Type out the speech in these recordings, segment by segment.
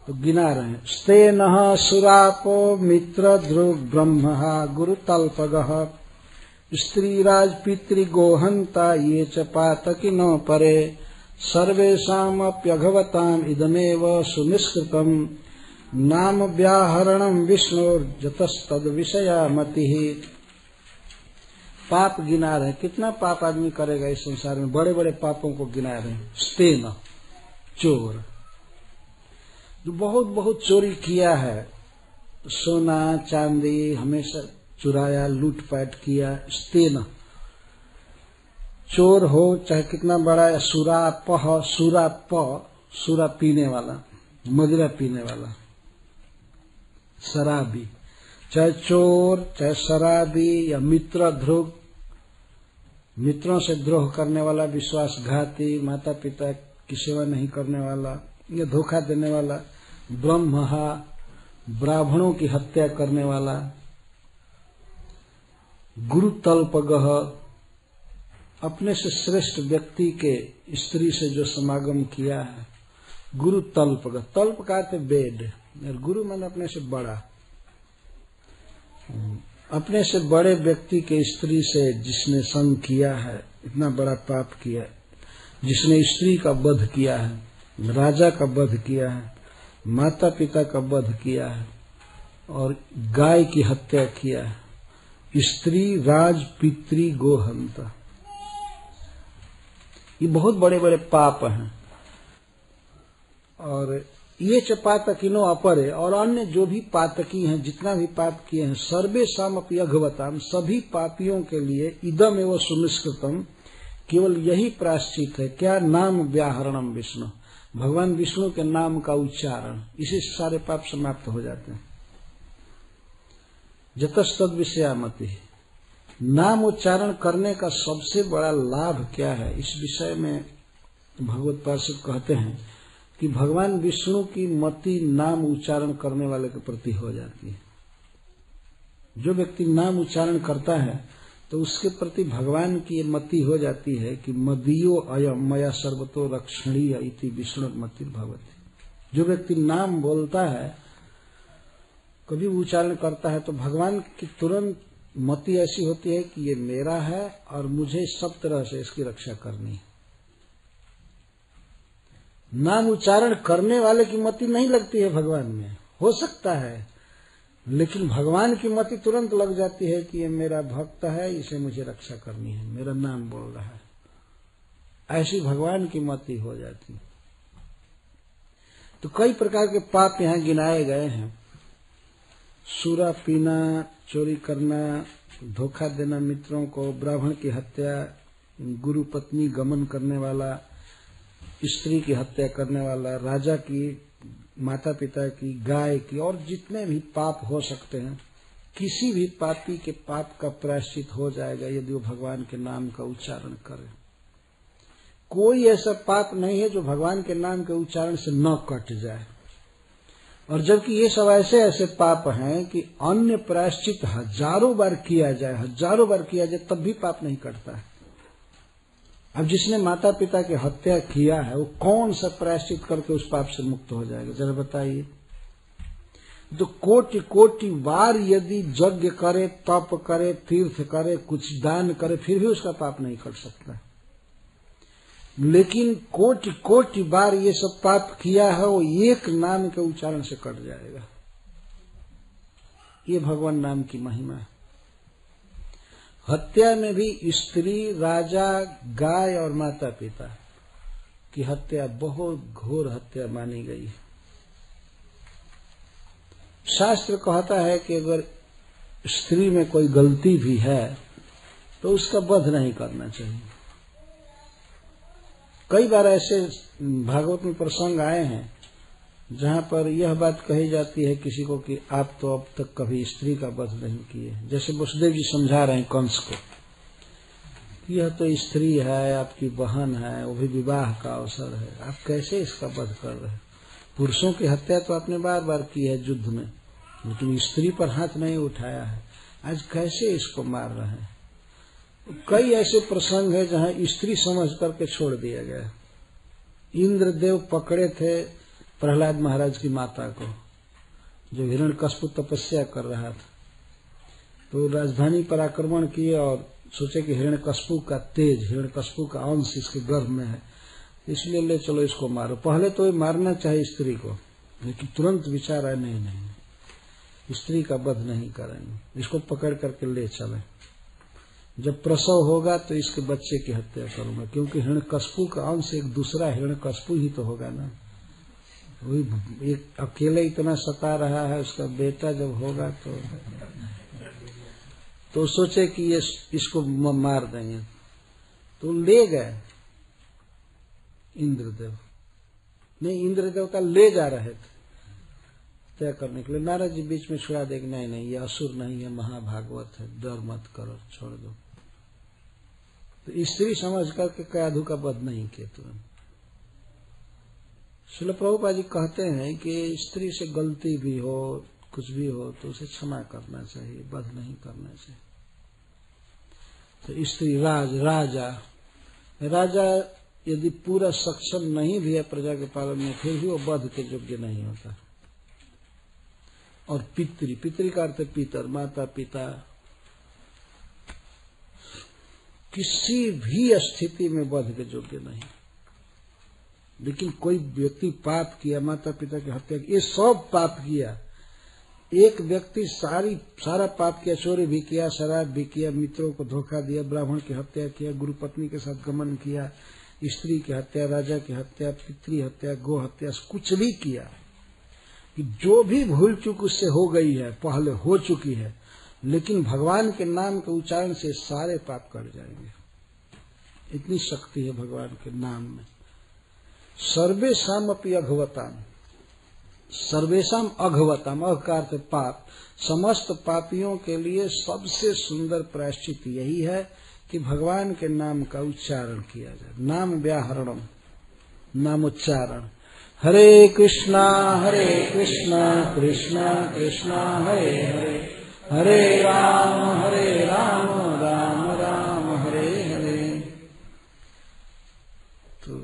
तो गिना रहे हैं। स्तेनः सुरापो मित्र ध्रुव ब्रह्महा गुरुतल्पगः स्त्रीराज पितृगोहंता ये च पातकिनो परे सर्वेषामप्यघवताम् इदमेव सुनिष्कृतम् नाम व्याहरणम् विष्णोर्जतस्तद विषया मतिः। पाप गिना रहे, कितना पाप आदमी करेगा इस संसार में, बड़े बड़े पापों को गिना रहे हैं। स्तेन चोर, जो बहुत बहुत चोरी किया है, सोना चांदी हमेशा चुराया, लूटपाट किया। स्तेन चोर हो चाहे कितना बड़ा, या सुरापह, सुरा पीने वाला, मदिरा पीने वाला, शराबी, चाहे चोर चाहे शराबी, या मित्र ध्रुव, मित्रों से द्रोह करने वाला, विश्वासघाती, माता पिता की सेवा नहीं करने वाला या धोखा देने वाला, ब्रह्महा ब्राह्मणों की हत्या करने वाला, गुरुतल्पगः अपने से श्रेष्ठ व्यक्ति के स्त्री से जो समागम किया है। गुरुतल्पगः, तल्प का अर्थ बेड, और गुरु माने अपने से बड़ा, अपने से बड़े व्यक्ति के स्त्री से जिसने संग किया है, इतना बड़ा पाप किया है। जिसने स्त्री का वध किया है, राजा का वध किया है, माता पिता का वध किया है और गाय की हत्या किया है। स्त्री राज पितृ गोहंता, ये बहुत बड़े बड़े पाप हैं। और ये च पातकिनो अपरे, और अन्य जो भी पातकी हैं, जितना भी पाप किए हैं, सर्वेषाम अपि अघवताम, सभी पापियों के लिए इदम एवं सुनिष्कृतम, केवल यही प्रायश्चित है। क्या? नाम व्याहरणम विष्णु, भगवान विष्णु के नाम का उच्चारण, इसी से सारे पाप समाप्त हो जाते हैं। जतस्तद विषयामति, नाम उच्चारण करने का सबसे बड़ा लाभ क्या है, इस विषय में भगवत पार्षद कहते हैं कि भगवान विष्णु की मति नाम उच्चारण करने वाले के प्रति हो जाती है। जो व्यक्ति नाम उच्चारण करता है तो उसके प्रति भगवान की मति हो जाती है कि मदीयो अयम मया सर्वतो रक्षणीय इति विष्णु मति भवति। जो व्यक्ति नाम बोलता है, कभी उच्चारण करता है, तो भगवान की तुरंत मति ऐसी होती है कि ये मेरा है और मुझे सब तरह से इसकी रक्षा करनी है। नाम उच्चारण करने वाले की मति नहीं लगती है भगवान में, हो सकता है, लेकिन भगवान की मति तुरंत लग जाती है कि ये मेरा भक्त है, इसे मुझे रक्षा करनी है, मेरा नाम बोल रहा है, ऐसी भगवान की मति हो जाती है। तो कई प्रकार के पाप यहाँ गिनाए गए हैं। सूरा पीना, चोरी करना, धोखा देना मित्रों को, ब्राह्मण की हत्या, गुरु पत्नी गमन करने वाला, स्त्री की हत्या करने वाला, राजा की, माता पिता की, गाय की, और जितने भी पाप हो सकते हैं, किसी भी पापी के पाप का प्रायश्चित हो जाएगा यदि वो भगवान के नाम का उच्चारण करे। कोई ऐसा पाप नहीं है जो भगवान के नाम के उच्चारण से न कट जाए। और जबकि ये सब ऐसे ऐसे पाप हैं कि अन्य प्रायश्चित हजारों बार किया जाए, तब भी पाप नहीं कटता है। अब जिसने माता पिता की हत्या किया है, वो कौन सा प्रायश्चित करके उस पाप से मुक्त हो जाएगा, जरा बताइए। तो कोटि कोटि बार यदि यज्ञ करे, तप करे, तीर्थ करे, कुछ दान करे, फिर भी उसका पाप नहीं कट सकता। लेकिन कोटि कोटि बार ये सब पाप किया है, वो एक नाम के उच्चारण से कट जाएगा। ये भगवान नाम की महिमा है। हत्या में भी स्त्री, राजा, गाय और माता पिता की हत्या बहुत घोर हत्या मानी गई है। शास्त्र कहता है कि अगर स्त्री में कोई गलती भी है तो उसका वध नहीं करना चाहिए। कई बार ऐसे भागवत में प्रसंग आए हैं जहां पर यह बात कही जाती है किसी को कि आप तो अब तक कभी स्त्री का वध नहीं किए। जैसे वसुदेव जी समझा रहे हैं कंस को, यह तो स्त्री है, आपकी बहन है, वो भी विवाह का अवसर है, आप कैसे इसका वध कर रहे हैं। पुरुषों की हत्या तो आपने बार बार की है युद्ध में, लेकिन स्त्री पर हाथ नहीं उठाया है, आज कैसे इसको मार रहे हैं। कई ऐसे प्रसंग है जहां स्त्री समझ करके छोड़ दिया गया। इंद्रदेव पकड़े थे प्रहलाद महाराज की माता को, जो हिरण्यकश्यप तपस्या कर रहा था, तो राजधानी पर आक्रमण किए और सोचे कि हिरण्यकश्यप का तेज, हिरण्यकश्यप का अंश इसके गर्भ में है, इसलिए ले चलो इसको मारो। पहले तो ये मारना चाहिए स्त्री को, लेकिन तुरंत विचार आया नहीं, स्त्री का वध नहीं करेंगे, इसको पकड़ करके ले चले। जब प्रसव होगा तो इसके बच्चे की हत्या करूंगा, क्योंकि हिरण्यकश्यप का अंश एक दूसरा हिरण्यकश्यप ही तो होगा ना। वही एक अकेले इतना सता रहा है, उसका बेटा जब होगा तो सोचे कि ये इसको मार देंगे, तो ले गए इंद्रदेव। नहीं, इंद्र देवता ले जा रहे थे तय करने के लिए। नारद जी बीच में छुड़ा दे, नहीं ये असुर नहीं है, महाभागवत है, डर मत करो, छोड़ दो। तो स्त्री समझ करके कयाधु का वध नहीं किया तुरंत। श्रील प्रभुपाद जी कहते हैं कि स्त्री से गलती भी हो, कुछ भी हो, तो उसे क्षमा करना चाहिए, वध नहीं करना चाहिए। तो स्त्री राजा यदि पूरा सक्षम नहीं भी है प्रजा के पालन में, फिर भी वो वध के योग्य नहीं होता। और पितरी का अर्थ पितर, माता पिता, किसी भी स्थिति में वध के योग्य नहीं। लेकिन कोई व्यक्ति पाप किया, माता पिता की हत्या की, ये सब पाप किया। एक व्यक्ति सारा पाप किया, चोरी भी किया, शराब भी किया, मित्रों को धोखा दिया, ब्राह्मण की हत्या किया, गुरु पत्नी के साथ गमन किया, स्त्री की हत्या, राजा की हत्या, पितृ हत्या, गो हत्या, कुछ भी किया, कि जो भी भूल चूक उससे हो गई है, पहले हो चुकी है, लेकिन भगवान के नाम के उच्चारण से सारे पाप कट जाएंगे। इतनी शक्ति है भगवान के नाम में। सर्वेषाम अपि अघवताम, सर्वेषाम अघवताम, अघ का अर्थ पाप, समस्त पापियों के लिए सबसे सुंदर प्रायश्चित यही है कि भगवान के नाम का उच्चारण किया जाए। नाम व्याहरणम, नामोच्चारण। हरे कृष्णा कृष्णा कृष्णा हरे हरे, हरे राम राम राम हरे हरे। तो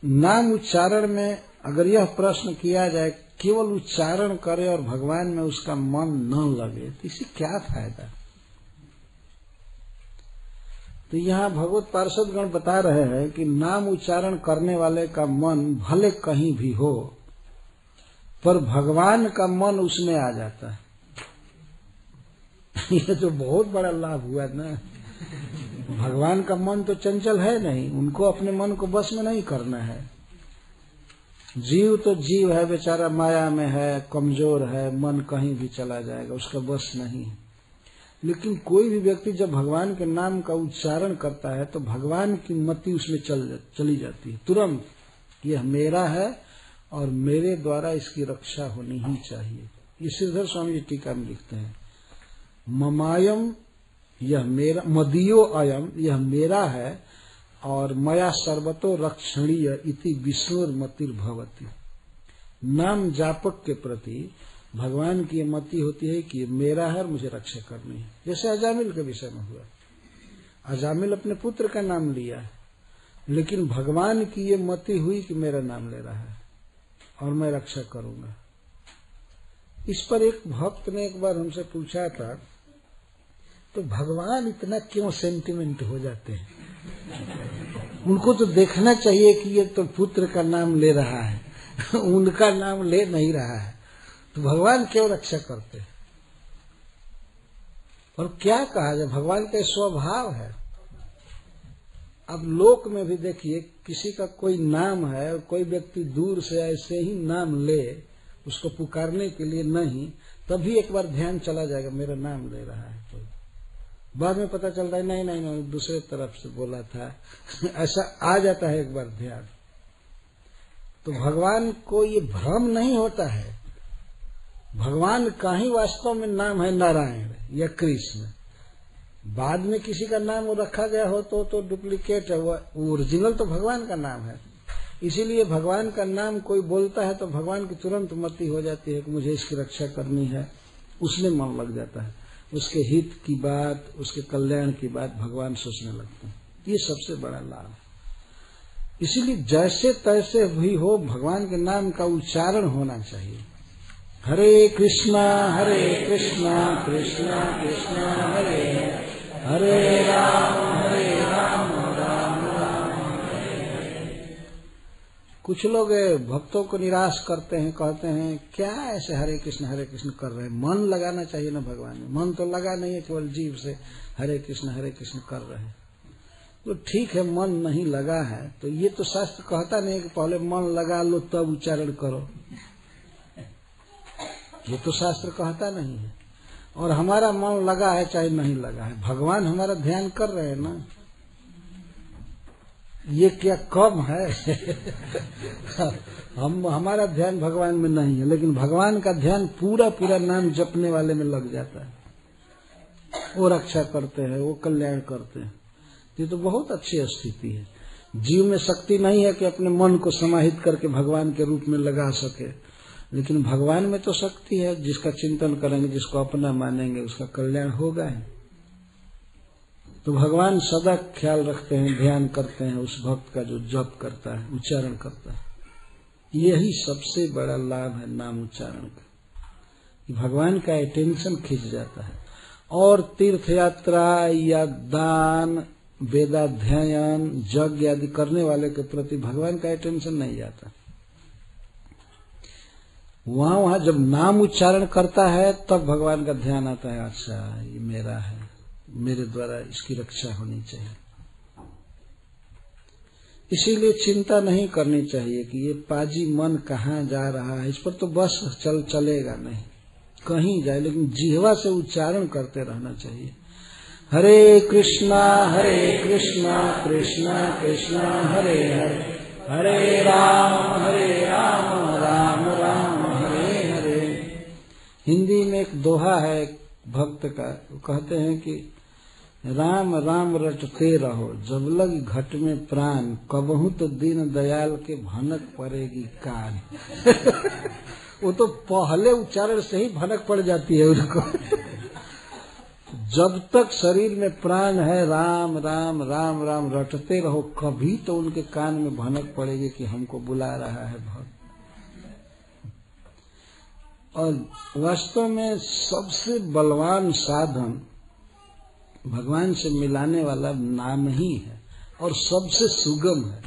नाम उच्चारण में अगर यह प्रश्न किया जाए, केवल उच्चारण करे और भगवान में उसका मन न लगे, तो इससे क्या फायदा। तो यहाँ भगवत पार्षदगण बता रहे हैं कि नाम उच्चारण करने वाले का मन भले कहीं भी हो, पर भगवान का मन उसमें आ जाता है। ये तो बहुत बड़ा लाभ हुआ ना। भगवान का मन तो चंचल है नहीं, उनको अपने मन को बस में नहीं करना है। जीव तो जीव है, बेचारा माया में है, कमजोर है, मन कहीं भी चला जाएगा, उसका बस नहीं है। लेकिन कोई भी व्यक्ति जब भगवान के नाम का उच्चारण करता है तो भगवान की मति उसमें चली जाती है तुरंत। यह मेरा है और मेरे द्वारा इसकी रक्षा होनी ही चाहिए। ये श्रीधर स्वामी जी टीका में लिखते हैं, ममायम, यह मेरा, मदीयो अयम, यह मेरा है, और मया सर्वतो रक्षणीय इति विष्णुर्मतिर भवति। नाम जापक के प्रति भगवान की ये मति होती है कि ये मेरा है और मुझे रक्षा करनी है। जैसे अजामिल के विषय में हुआ, अजामिल अपने पुत्र का नाम लिया, लेकिन भगवान की ये मति हुई कि मेरा नाम ले रहा है और मैं रक्षा करूंगा। इस पर एक भक्त ने एक बार हमसे पूछा था, तो भगवान इतना क्यों सेंटिमेंट हो जाते हैं? उनको तो देखना चाहिए कि ये तो पुत्र का नाम ले रहा है, उनका नाम ले नहीं रहा है, तो भगवान क्यों रक्षा करते हैं? और क्या कहा जाए, भगवान का स्वभाव है। अब लोक में भी देखिए, किसी का कोई नाम है और कोई व्यक्ति दूर से ऐसे ही नाम ले, उसको पुकारने के लिए नहीं, तभी एक बार ध्यान चला जाएगा मेरा नाम ले रहा है। तो बाद में पता चलता है नहीं दूसरे तरफ से बोला था, ऐसा आ जाता है एक बार ध्यान। तो भगवान को ये भ्रम नहीं होता है, भगवान का ही वास्तव में नाम है नारायण या कृष्ण। बाद में किसी का नाम वो रखा गया हो तो डुप्लीकेट है, वो ओरिजिनल तो भगवान का नाम है। इसीलिए भगवान का नाम कोई बोलता है तो भगवान की तुरंत मति हो जाती है कि मुझे इसकी रक्षा करनी है, उसमें मन लग जाता है, उसके हित की बात, उसके कल्याण की बात भगवान सोचने लगते हैं। ये सबसे बड़ा लाभ। इसीलिए जैसे तैसे भी हो भगवान के नाम का उच्चारण होना चाहिए। हरे कृष्णा कृष्णा कृष्णा हरे हरे राम राम राम हरे हरे। कुछ लोग भक्तों को निराश करते हैं, कहते हैं क्या ऐसे हरे कृष्ण कर रहे हैं, मन लगाना चाहिए ना भगवान में। मन तो लगा नहीं है, केवल जीभ से हरे कृष्ण कर रहे हैं। तो ठीक है, मन नहीं लगा है तो ये तो शास्त्र कहता नहीं कि पहले मन लगा लो तब उच्चारण करो, ये तो शास्त्र कहता नहीं है। और हमारा मन लगा है चाहे नहीं लगा है, भगवान हमारा ध्यान कर रहे हैं ना, ये क्या कम है हमारा ध्यान भगवान में नहीं है, लेकिन भगवान का ध्यान पूरा नाम जपने वाले में लग जाता है। वो रक्षा करते हैं, वो कल्याण करते हैं। ये तो बहुत अच्छी स्थिति है। जीव में शक्ति नहीं है कि अपने मन को समाहित करके भगवान के रूप में लगा सके, लेकिन भगवान में तो शक्ति है। जिसका चिंतन करेंगे, जिसको अपना मानेंगे, उसका कल्याण होगा ही। तो भगवान सदा ख्याल रखते हैं, ध्यान करते हैं उस भक्त का जो जप करता है, उच्चारण करता है। यही सबसे बड़ा लाभ है नाम उच्चारण का, कि भगवान का अटेंशन खींच जाता है। और तीर्थ यात्रा या दान, वेदाध्ययन, यज्ञ आदि करने वाले के प्रति भगवान का अटेंशन नहीं जाता। वहां जब नाम उच्चारण करता है तब भगवान का ध्यान आता है, अच्छा ये मेरा है, मेरे द्वारा इसकी रक्षा होनी चाहिए। इसीलिए चिंता नहीं करनी चाहिए कि ये पाजी मन कहाँ जा रहा है, इस पर तो बस चलेगा नहीं, कहीं जाए, लेकिन जिह्वा से उच्चारण करते रहना चाहिए। हरे कृष्णा कृष्णा कृष्णा हरे हरे हरे राम राम राम हरे हरे। हिंदी में एक दोहा है एक भक्त का, वो कहते हैं कि राम राम रटते रहो जब लग घट में प्राण, कबहू तो दीन दयाल के भनक पड़ेगी कान वो तो पहले उच्चारण से ही भनक पड़ जाती है उनको जब तक शरीर में प्राण है राम राम राम राम रटते रहो, कभी तो उनके कान में भनक पड़ेगी कि हमको बुला रहा है भक्त। और वास्तव में सबसे बलवान साधन भगवान से मिलाने वाला नाम ही है, और सबसे सुगम है,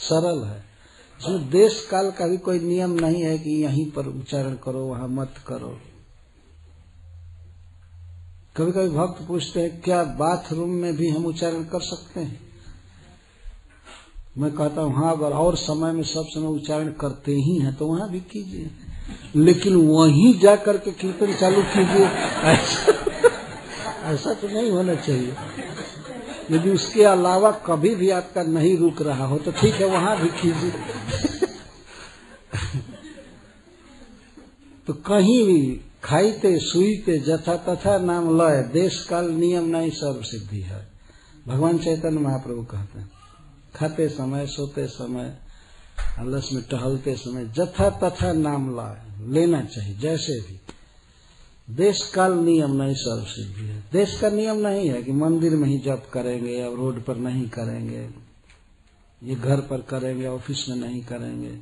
सरल है। इसमें देश काल का भी कोई नियम नहीं है कि यहीं पर उच्चारण करो वहां मत करो। कभी कभी भक्त पूछते हैं क्या बाथरूम में भी हम उच्चारण कर सकते हैं? मैं कहता हूँ हाँ, अगर और समय में सब समय उच्चारण करते ही हैं तो वहां भी कीजिए, लेकिन वहीं जा करके कीर्तन चालू कीजिए ऐसा तो नहीं होना चाहिए। यदि उसके अलावा कभी भी आपका नहीं रुक रहा हो तो ठीक है, वहां भी कीजिए तो कहीं भी खाईते सुईते जथा तथा नाम लय, देश काल नियम नहीं सर्व सिद्धि है। भगवान चैतन्य महाप्रभु कहते हैं, खाते समय, सोते समय, आलस में टहलते समय जथा तथा नाम लय लेना चाहिए, जैसे भी। देश काल नियम नहीं सर्व सिद्धि है। देश का नियम नहीं है कि मंदिर में ही जप करेंगे और रोड पर नहीं करेंगे, ये घर पर करेंगे, ऑफिस में नहीं करेंगे।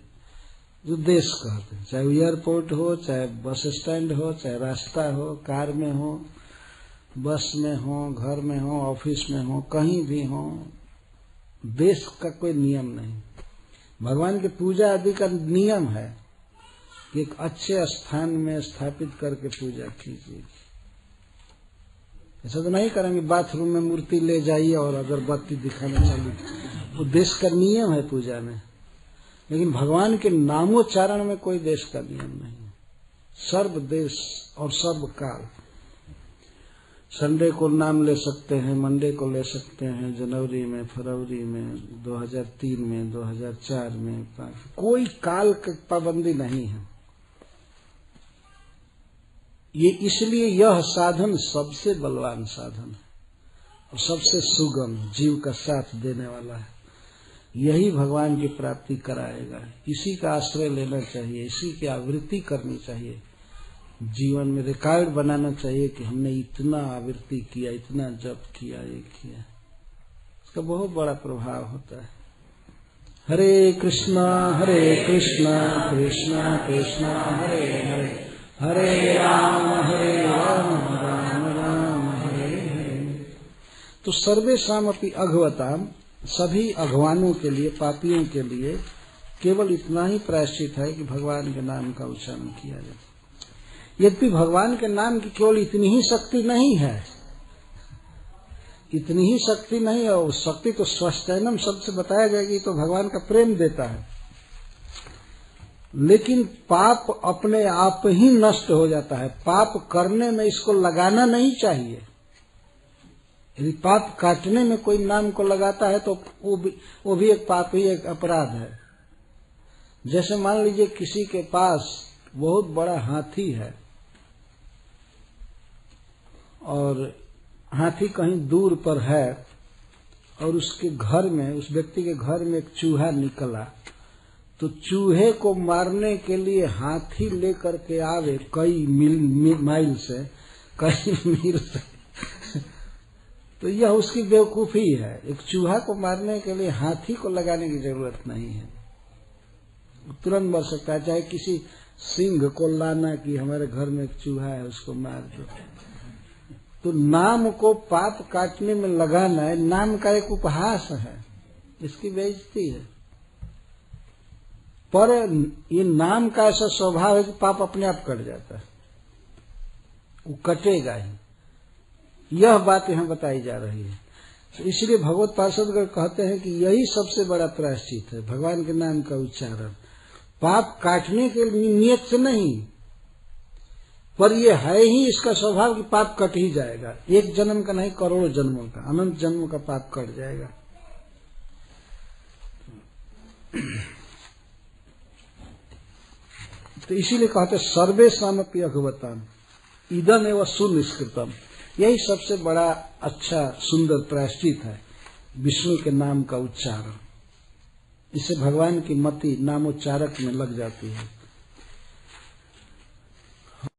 जो देश कहते हैं, चाहे एयरपोर्ट हो, चाहे बस स्टैंड हो, चाहे रास्ता हो, कार में हो, बस में हो, घर में हो, ऑफिस में हो, कहीं भी हो, देश का कोई नियम नहीं। भगवान की पूजा आदि का नियम है कि एक अच्छे स्थान में स्थापित करके पूजा कीजिए। ऐसा तो नहीं करेंगे बाथरूम में मूर्ति ले जाइए और अगरबत्ती दिखाना चालू, वो देश का नियम है पूजा में। लेकिन भगवान के नामोच्चारण में कोई देश का नियम नहीं है, सर्व देश और सर्व काल। संडे को नाम ले सकते हैं, मंडे को ले सकते हैं, जनवरी में, फरवरी में, 2003 में, 2004 में, कोई काल की पाबंदी नहीं है। ये इसलिए यह साधन सबसे बलवान साधन है और सबसे सुगम, जीव का साथ देने वाला है। यही भगवान की प्राप्ति कराएगा। इसी का आश्रय लेना चाहिए, इसी की आवृत्ति करनी चाहिए। जीवन में रिकॉर्ड बनाना चाहिए कि हमने इतना आवृत्ति किया, इतना जप किया, ये किया। इसका बहुत बड़ा प्रभाव होता है। हरे कृष्णा कृष्णा कृष्णा हरे हरे, हरे राम राम राम हरे हरे। तो सर्वेषाम अपि अघवताम, सभी अघवानों के लिए, पापियों के लिए केवल इतना ही प्रायश्चित है कि भगवान के नाम का उच्चारण किया जाए। यद्यपि भगवान के नाम की केवल इतनी ही शक्ति नहीं है, इतनी ही शक्ति नहीं है। और शक्ति तो स्वस्त्यनम शब्द से बताया गया कि तो भगवान का प्रेम देता है, लेकिन पाप अपने आप ही नष्ट हो जाता है। पाप करने में इसको लगाना नहीं चाहिए। यदि पाप काटने में कोई नाम को लगाता है तो वो भी एक पाप ही, एक अपराध है। जैसे मान लीजिए किसी के पास बहुत बड़ा हाथी है और हाथी कहीं दूर पर है और उसके घर में, उस व्यक्ति के घर में एक चूहा निकला, तो चूहे को मारने के लिए हाथी लेकर के आवे कई माइल से, कई मील से, तो यह उसकी बेवकूफी है। एक चूहा को मारने के लिए हाथी को लगाने की जरूरत नहीं है, तुरंत मर सकता है। चाहे किसी सिंह को लाना कि हमारे घर में एक चूहा है उसको मार दो। तो नाम को पाप काटने में लगाना है, नाम का एक उपहास है, इसकी बेइज्जती है। पर ये नाम का ऐसा स्वभाव है कि पाप अपने आप कट जाता है, वो कटेगा ही। यह बात यहाँ बताई जा रही है। तो इसलिए भगवत पार्षदगण कहते हैं कि यही सबसे बड़ा प्रायश्चित है, भगवान के नाम का उच्चारण। पाप काटने के नियत से नहीं, पर यह है ही इसका स्वभाव कि पाप कट ही जाएगा। एक जन्म का नहीं, करोड़ों जन्मों का, अनंत जन्मों का पाप कट जाएगा। तो इसीलिए कहते सर्वेषामपि अघवताम इदम एवं सुनिष्कृतम, यही सबसे बड़ा अच्छा सुंदर प्रायश्चित है, विष्णु के नाम का उच्चारण। इससे भगवान की मति नामोच्चारक में लग जाती है।